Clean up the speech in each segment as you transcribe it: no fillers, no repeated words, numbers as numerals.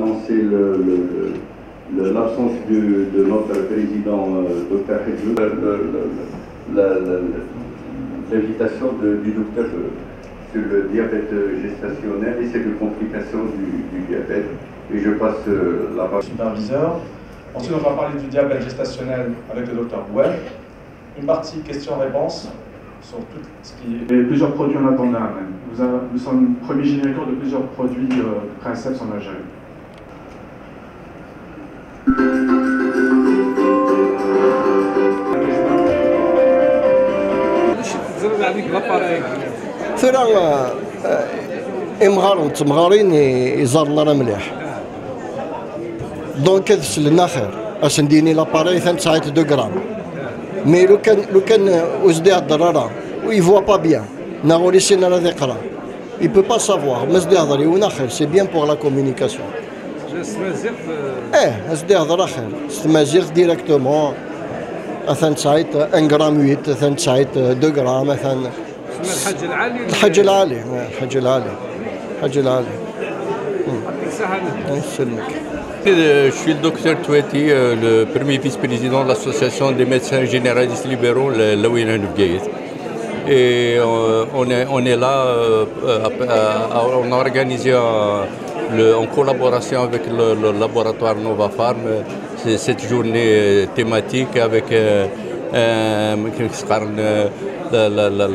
annoncer l'absence de notre président, Dr Hedjoun, l'invitation du docteur sur le diabète gestationnel et ses complications du diabète. Et je passe la parole. Superviseur. Ensuite, on va parler du diabète gestationnel avec le docteur Webb. Une partie questions-réponses sur tout ce qui est... Et plusieurs produits en attendant même. Nous sommes premier génériqueur de plusieurs produits Princeps en Algérie. ثرى إمغارن تمغارين يزار لنا مليح دونك هذا لنا خير اش نديني لاباري ثان ساعات 2 غرام مي لو كان وزدي الضرره ويفوا با بيان ناغولي سينا لا ذقرا il peut pas savoir مزدي هضري ونا خير سي بيان بور لا كومونيكاسيون مزدي هضره خير استمازيغ ديريكتومون ثان ساعات 1 غرام 8 ثان ساعات 2 غرام ثان الحج العالي الحج العالي الحج العالي الحج العالي يسلمك. Je suis le docteur Touati, le premier vice-président de l'association des médecins généralistes libéraux, Lawina Nubgaït. Et on est là, on a organisé en collaboration avec le laboratoire Novapharm cette journée thématique avec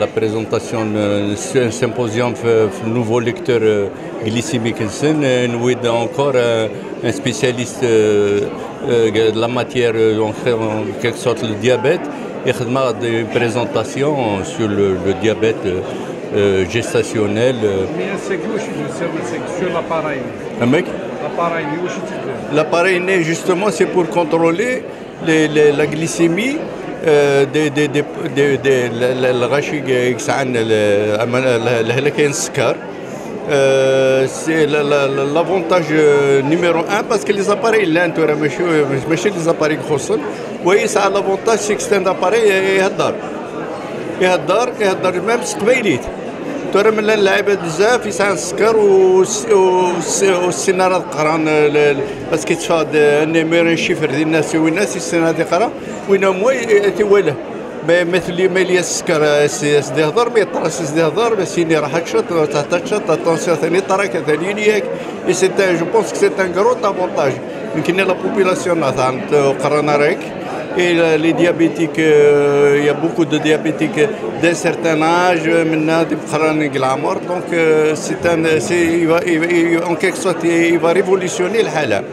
la présentation d'un symposium de nouveau lecteur glycémique. Nous avons encore un spécialiste de la matière, en quelque sorte le diabète, et une présentation sur le diabète gestationnel. Sur l'appareil. L'appareil, justement, c'est pour contrôler la glycémie. الغشي يسعن الهلكين السكر c'est l'avantage numéro 1 parce que les appareils là انتو راه ماشي les appareils خصن ويسعى l'avantage c'est que c'est un appareil يهدر ميم قبيليت ترى من اللعيبه بزاف يسعى السكر والسناره القران باسكو تفاد النيمير شيفر ديال الناس والناس السنه هذه قرا وين هو تيواله مثل ماليه السكر سي هضر ما يطرا سي هضر بس يني راح تشط تشط الطونسيون ثاني طرا كثاني ياك اي سي جو بونس كو سي ان غرو افونتاج يمكن لا بوبولاسيون تاع قرانا راك. Et les diabétiques, il y a beaucoup de diabétiques d'un certain âge, maintenant, donc en quelque sorte, il va révolutionner le halal.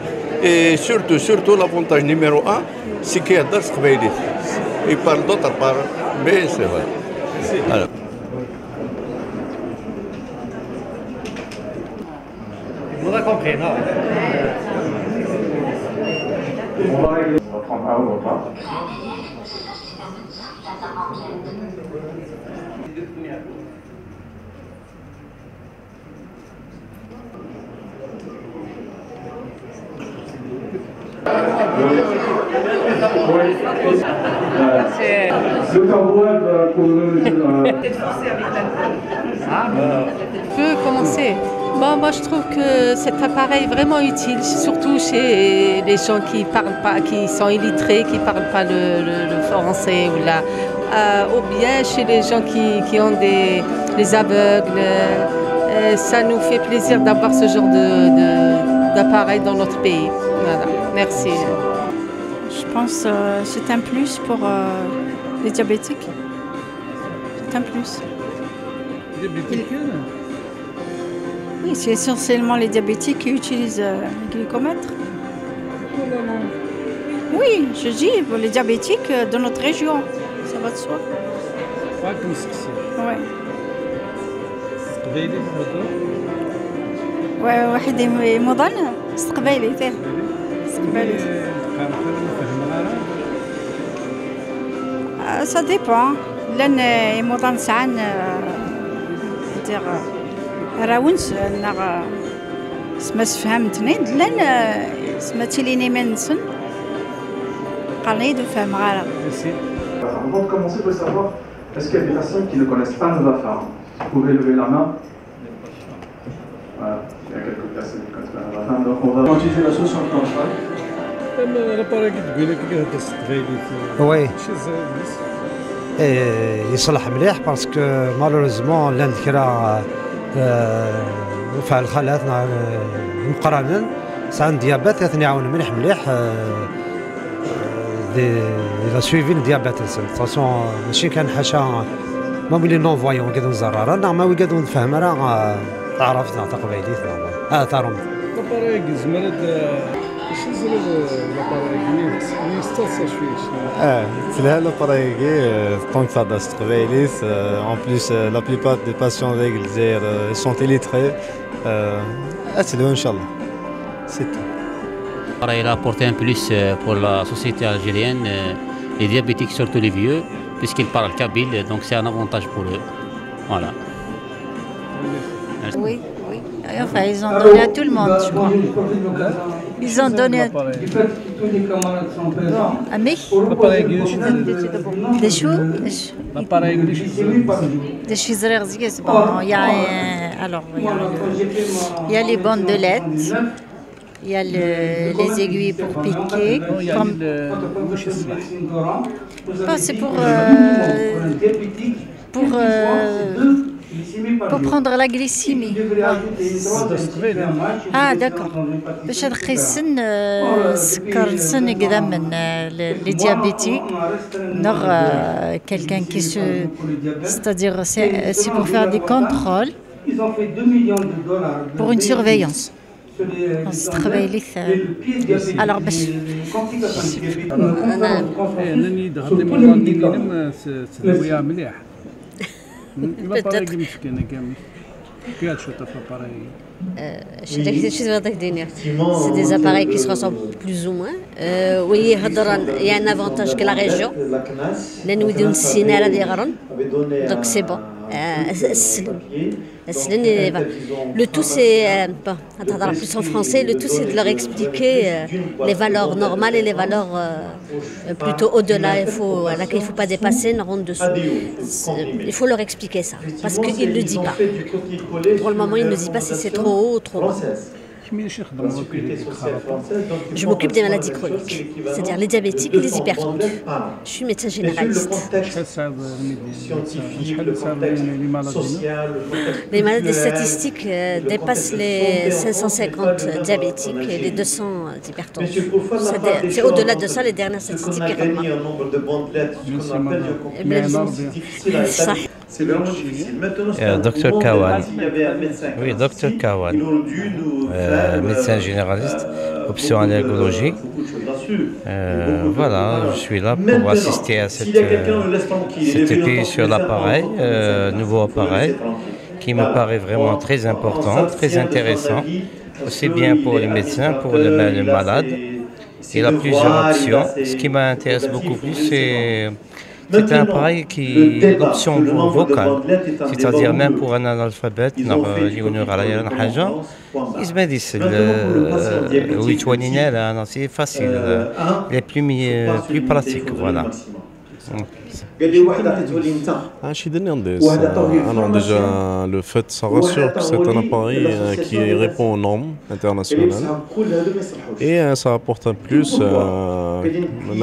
Et surtout l'avantage numéro 1, c'est qu'il y a d'autres qbaili. Il parle d'autres paroles, mais c'est vrai. Alors. On a compris, non? On va prendre un repas. Je peux commencer. Bon, moi je trouve que cet appareil est vraiment utile, surtout chez les gens qui parlent pas, qui sont illettrés, qui parlent pas le français ou bien chez les gens qui ont les aveugles. Ça nous fait plaisir d'avoir ce genre d'appareil dans notre pays. Voilà. Merci. Je pense que c'est un plus pour les diabétiques. C'est un plus. Oui, c'est essentiellement les diabétiques qui utilisent le glycomètre. Oui, je dis pour les diabétiques de notre région, ça va de soi. Oui. واحد مضن استقبالي تاع استقبالي. Ça dépend. لأن مضن ساعات دير راونس نغ سماس فهمتني لأن سماتي ليني منسن قالني دو فهم غارة. Avant de commencer, il faut savoir, est-ce qu'il y a des personnes qui ne connaissent pas Novapharm? Vous pouvez lever la main. Voilà. Il y a quelques personnes comme ça. Donc on va utiliser la solution de contrôle. وي يصلح مليح باسكو مالوريزمون لا نذكرها فعل خالاتنا مقارنة عن ديابات ثاني عاون مليح إذا سويفي الديابات de toute façon ماشي كان حاشا ما ولي نون فوايون قادو نزرر انا ما قادو نفهم راه عرفتنا تقبيليتنا ثارهم لابارايك زمرد شي زرب لابارايك نستاصش فيه تلها لابارايك طونك فادا تقبيليت en plus la plupart des patients avec الجزائر sont illettrés اتلو ان شاء الله c'est tout. Il a apporté un plus pour la société algérienne, les diabétiques, surtout les vieux, puisqu'ils parlent kabyle, donc c'est un avantage pour eux. Voilà. Oui, oui. Enfin, ils ont donné à tout le monde, je crois. Ils ont donné à... Ami Des choux Des choux bon, il y a alors, il y a les bandelettes. Il y a les aiguilles pour piquer. C'est pour prendre la glycémie. Ah d'accord. باش نقيسن السكر السن كذا من les diabétiques. Quelqu'un qui se, c'est-à-dire c'est pour faire des contrôles. Pour une surveillance. Alors باش انني دخلت من ديالهم تدويا مليح لابارايك مسكينه كامل كاع شو طفاباراي C'est des appareils qui se ressemblent plus ou moins. Oui, il y a un avantage que la région. Donc c'est bon. Le tout c'est, plus en français, le tout c'est de leur expliquer les valeurs normales et les valeurs plutôt au-delà, qu'il ne faut pas dépasser, ne rendre dessous. Il faut leur expliquer ça, parce qu'il ne le dit pas. Pour le moment, il ne dit pas si c'est trop haut ou trop bas. Je m'occupe des maladies chroniques, c'est-à-dire les diabétiques et les hypertendus. Je suis médecin généraliste. Les maladies statistiques dépassent les 550 diabétiques et les 200 hypertendus. C'est au-delà de ça les dernières statistiques qui remarquent. C'est vraiment difficile. Maintenant, Dr Kawan. s'il y avait un médecin Oui, Dr Kawan. ils ont dû nous faire, médecin généraliste, option allergologie. Voilà, je suis là pour assister à cette prise sur l'appareil, nouveau appareil, qui me paraît vraiment très important, très intéressant, aussi bien pour les médecins, pour le malade. Il a plusieurs options. Ce qui m'intéresse beaucoup plus, c'est un appareil qui est l'option vocale, c'est-à-dire même pour un analphabète, c'est facile, les plus pratique, voilà. Je déjà le fait, ça rassure que c'est un appareil qui répond aux normes internationales et ça apporte un plus.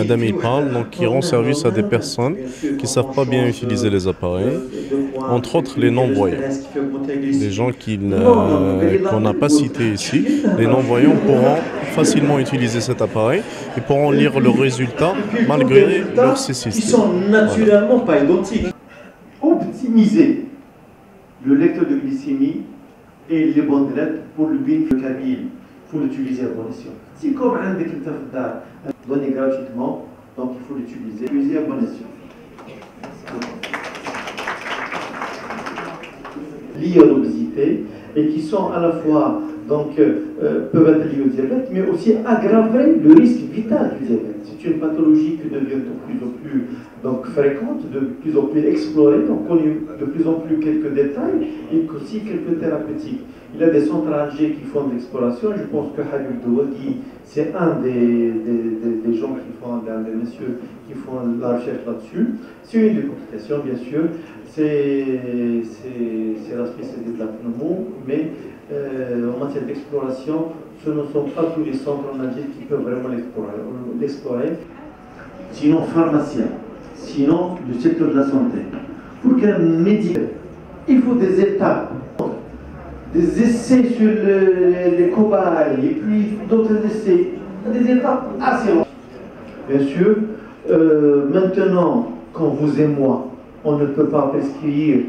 Madame y parle, donc qui rend service à des personnes qui ne savent pas bien utiliser les appareils, entre autres les non-voyants. Les gens qu'on n'a pas cités ici, les non-voyants pourront facilement utiliser cet appareil et pourront lire le résultat malgré leur cécité. Ils sont naturellement pas identiques. Optimiser le lecteur de glycémie et les bandelettes pour le binflocabile. Il faut l'utiliser à bon escient. Si comme un décrypteur donné gratuitement, donc il faut l'utiliser à bon escient. Liés à l'obésité et qui sont à la fois peuvent être liés au diabète, mais aussi aggraver le risque vital du diabète. C'est une pathologie qui devient de plus en plus fréquente, de plus en plus explorée, on connaît de plus en plus quelques détails et aussi quelques thérapeutiques. Il y a des centres algériens qui font de l'exploration. Je pense que Habib Douadi, c'est un des gens qui font, des messieurs qui font la recherche là-dessus. C'est une des complications, bien sûr. C'est la spécialité de la pneumo, mais en matière d'exploration, ce ne sont pas tous les centres en Algérie qui peuvent vraiment l'explorer. Sinon, pharmacien, sinon le secteur de la santé. Pour qu'un médicament, il faut des étapes, des essais sur les cobayes, et puis d'autres essais, des étapes assez longues. Bien sûr, maintenant, quand vous et moi, on ne peut pas prescrire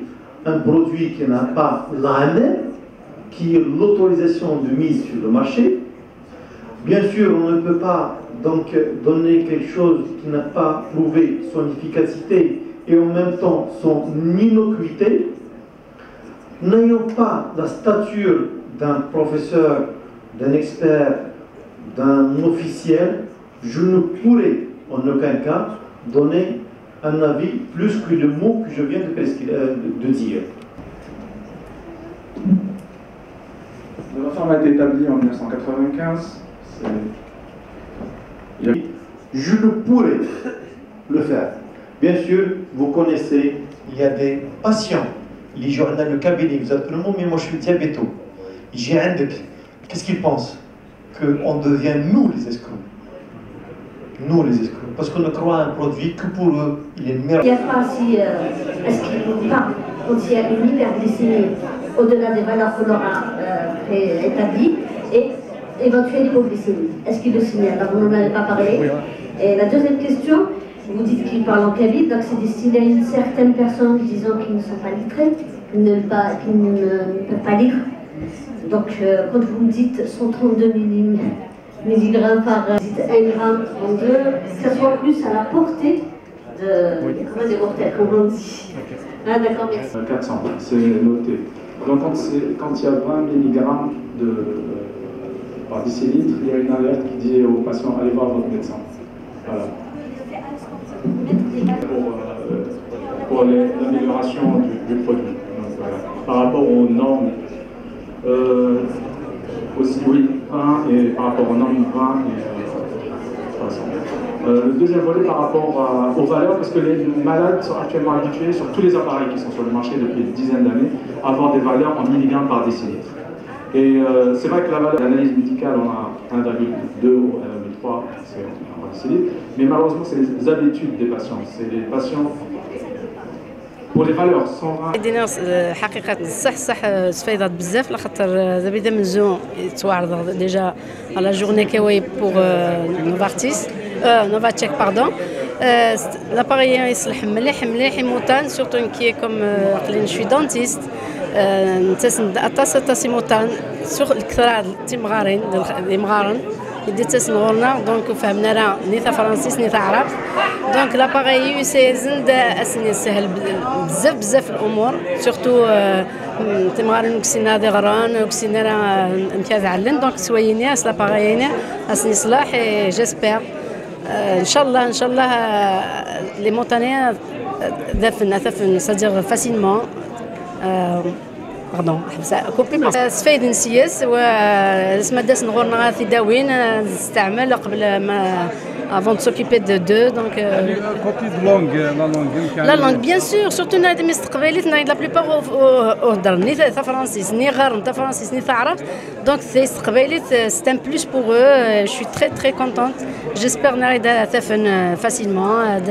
un produit qui n'a pas l'AML, qui est l'autorisation de mise sur le marché. Bien sûr, on ne peut pas donc donner quelque chose qui n'a pas prouvé son efficacité et en même temps son innocuité. N'ayant pas la stature d'un professeur, d'un expert, d'un officiel, je ne pourrais en aucun cas donner un avis plus que le mot que je viens de dire. La réforme a été établie en 1995. Je ne pourrais le faire. Bien sûr, vous connaissez, il y a des patients. Les gens dans le cabinet, vous avez le mot, mais moi je suis diabéto. J'ai un de. Qu'est-ce qu'ils pensent? Qu'on devient nous les escrocs. Nous les escrocs. Parce qu'on ne croit à un produit que pour eux. Il est merveilleux. Il n'y a pas si. Est-ce qu'il parle quand il y a une hyperglycémie au-delà des valeurs qu'on aura établies et éventuelle hypoglycémie? Est-ce qu'il le signale? Là, vous n'en avez pas parlé. Et la deuxième question, vous dites qu'il parle en kabyle, donc c'est destiné à une certaine personne, disons, qui ne sont pas lettrées, qui ne peuvent pas lire. Donc, quand vous me dites 132 milligrammes par 1 gramme 32, que ce soit plus à la portée de... Comment des mortels, comme on dit. Ah, d'accord, merci. 400, c'est noté. Donc, quand il y a 20 mg par décilitre, il y a une alerte qui dit aux patients, allez voir votre médecin. Voilà. Pour l'amélioration du produit. Donc, voilà. Par rapport aux normes, aussi, oui, 1 et par rapport aux normes 20 et 300. Le deuxième volet par rapport aux valeurs, parce que les malades sont actuellement habitués sur tous les appareils qui sont sur le marché depuis une dizaine d'années à avoir des valeurs en milligrammes par décilitre. Et c'est vrai que la valeur d'analyse médicale, on a 1,2 ou 1,3, c'est en décilitre, mais malheureusement, c'est les habitudes des patients. C'est les patients. pour les valeurs 120. دينا حقيقة صح سفيضات بزاف لخاطر دابا منزون يتواعرض ديجا على جورني كيوي بوغ نوفارتيس نوفاتشيك باردون لاباري يصلح مليح يموتان سورتو كي كوم قليل شوي دونتيست نتسن تاسيموتان سوغ الكثرة تيمغارين دي مغارن يدي تسنغورنا دونك فهمنا راه نيتا فرنسيس نيتا عرب دونك لاباري يو سي زند اسني سهل بزاف الامور سورتو تمغارن كسينا دي غران كسينا راه امتياز علن دونك سويني اس لاباري اسني صلاح جيسبر ان شاء الله لي مونتانيا ثفن سادير فاسيلمون باردون كوبليمون سفايد نسياس واسما داس نغورنا في داوين نستعمل قبل ما avant de s'occuper de deux donc la langue bien sûr surtout نادي مستقبليت نايد لا بليبار اهضر ني تا فرنسيس ني غرن تا فرنسيس ني تا عرب دونك سي استقبليت c'est un plus pour eux je suis très contente j'espère نايد تفن facilement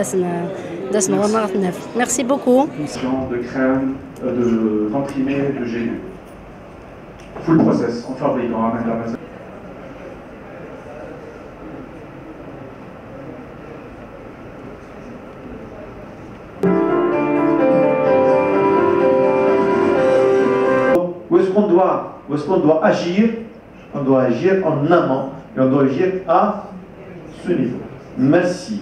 داس نغورنا نف merci beaucoup de crème de comprimé de gélule full process on fabrique en international. Où est-ce qu'on doit agir? On doit agir en amont et on doit agir à ce niveau. Merci.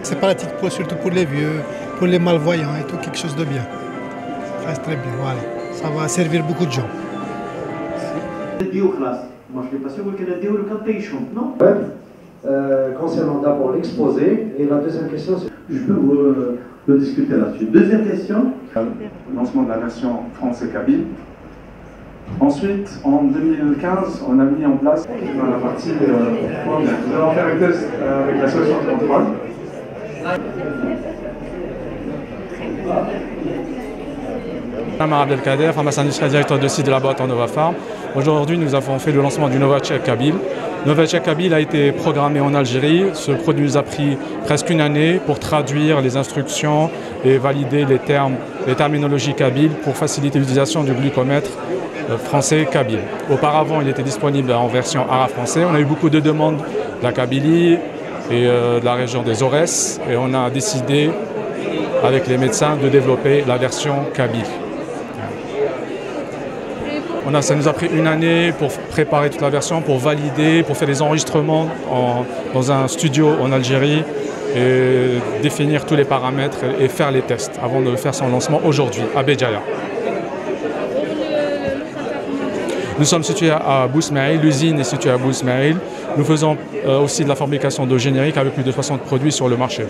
C'est pratique surtout pour les vieux, pour les malvoyants et tout, quelque chose de bien. Ça reste très bien, voilà. Ça va servir beaucoup de gens. Moi, je l'ai passé le cantation, non? Concernant d'abord l'exposé, et la deuxième question, c'est... Je peux discuter là-dessus. Deuxième question. Lancement de la version France et Kabyle. Ensuite, en 2015, on a mis en place dans la partie nous allons faire un test avec la solution de contrôle. Amar Abdelkader, pharmacien industriel, directeur de site de la boîte en Novafarm. Aujourd'hui, nous avons fait le lancement du Novacheck Kabyle. Novacheck Kabyle a été programmé en Algérie. Ce produit nous a pris presque une année pour traduire les instructions et valider les terminologies kabyles pour faciliter l'utilisation du glucomètre français kabyle. Auparavant, il était disponible en version arabe-français. On a eu beaucoup de demandes de la Kabylie et de la région des Aurès et on a décidé avec les médecins de développer la version kabyle. Ça nous a pris une année pour préparer toute la version, pour valider, pour faire des enregistrements dans un studio en Algérie et définir tous les paramètres et faire les tests avant de faire son lancement aujourd'hui à Béjaïa. Nous sommes situés à Bousmaïl, l'usine est située à Bousmaïl. Nous faisons aussi de la fabrication de génériques avec plus de 60 produits sur le marché.